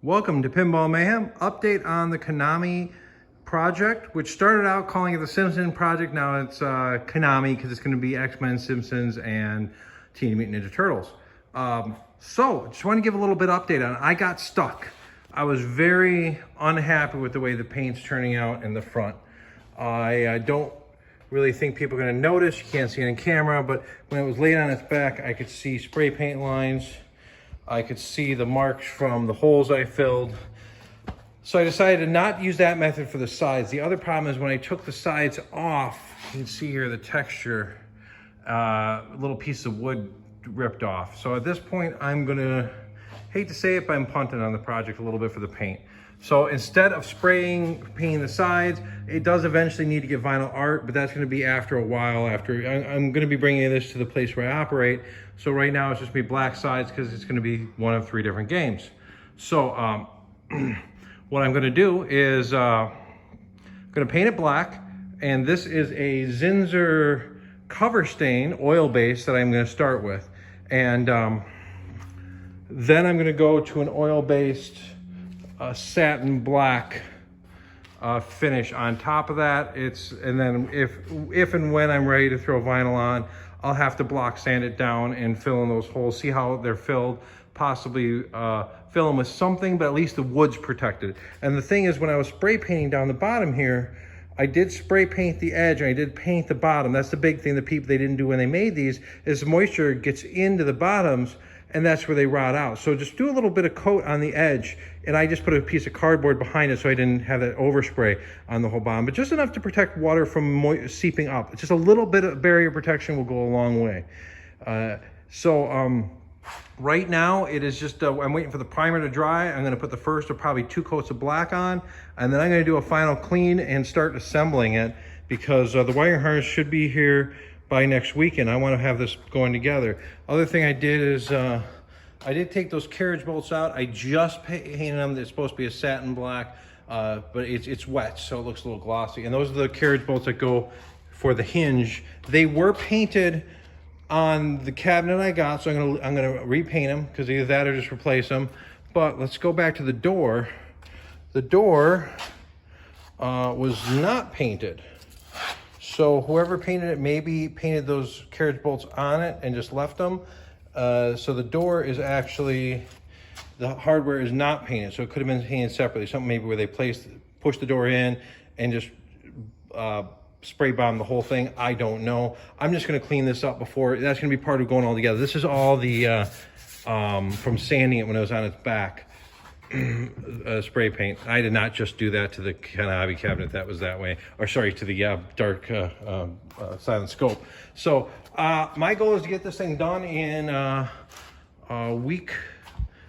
Welcome to Pinball Mayhem. Update on the Konami project, which started out calling it the Simpson project. Now it's Konami because it's going to be X-Men, Simpsons, and Teenage Mutant Ninja Turtles. So just want to give a little bit of update on it. I got stuck. I was very unhappy with the way the paint's turning out in the front. I don't really think people are going to notice. You can't see it on camera, but when it was laid on its back, I could see spray paint lines. I could see the marks from the holes I filled. So I decided to not use that method for the sides. The other problem is when I took the sides off, you can see here the texture, little piece of wood ripped off. So at this point, I'm gonna, hate to say it, but I'm punting on the project a little bit for the paint. So instead of painting the sides, it does eventually need to get vinyl art, but that's gonna be after a while. I'm gonna be bringing this to the place where I operate. So right now it's just gonna be black sides because it's gonna be one of 3 different games. So what I'm gonna do is I'm gonna paint it black, and this is a Zinsser cover stain, oil base, that I'm gonna start with. And then I'm gonna go to an oil-based satin black finish on top of that. And then if and when I'm ready to throw vinyl on, I'll have to block sand it down and fill in those holes, see how they're filled, possibly fill them with something, but at least the wood's protected. And the thing is, when I was spray painting down the bottom here, I did spray paint the edge and I did paint the bottom. That's the big thing that they didn't do when they made these, is moisture gets into the bottoms and that's where they rot out. So just do a little bit of coat on the edge, and I just put a piece of cardboard behind it so I didn't have that overspray on the whole bottom, but just enough to protect water from seeping up. Just a little bit of barrier protection will go a long way. Right now it is just, I'm waiting for the primer to dry. I'm gonna put the first or probably 2 coats of black on, and then I'm gonna do a final clean and start assembling it, because the wiring harness should be here by next weekend. I want to have this going together. Other thing I did is I did take those carriage bolts out. I just painted them. It's supposed to be a satin black, but it's wet, so it looks a little glossy. And those are the carriage bolts that go for the hinge. They were painted on the cabinet I got, so I'm gonna repaint them, because either that or just replace them. But let's go back to the door. The door was not painted. So whoever painted it maybe painted those carriage bolts on it and just left them. So the door is actually, the hardware is not painted. So it could have been painted separately. Something maybe where they pushed the door in and just spray bomb the whole thing. I don't know. I'm just gonna clean this up before, that's gonna be part of going all together. This is all the, from sanding it when it was on its back. Spray paint. I did not just do that to the Konami cabinet that was that way, or sorry, to the dark silent scope. So my goal is to get this thing done in a week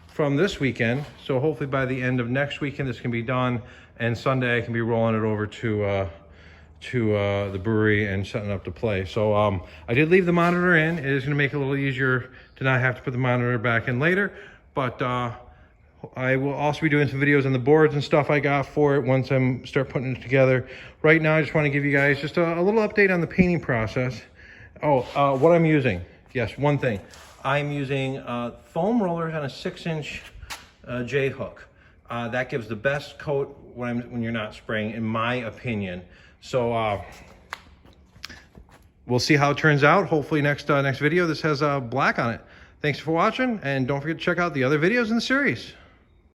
from this weekend. So hopefully by the end of next weekend this can be done, and Sunday I can be rolling it over to the brewery and setting up to play. So I did leave the monitor in. It is going to make it a little easier to not have to put the monitor back in later, but I will also be doing some videos on the boards and stuff I got for it once I start putting it together. Right now, I just want to give you guys just a little update on the painting process. What I'm using. Yes, one thing. I'm using foam rollers on a 6-inch J hook. That gives the best coat when you're not spraying, in my opinion. So we'll see how it turns out. Hopefully next video this has black on it. Thanks for watching, and don't forget to check out the other videos in the series.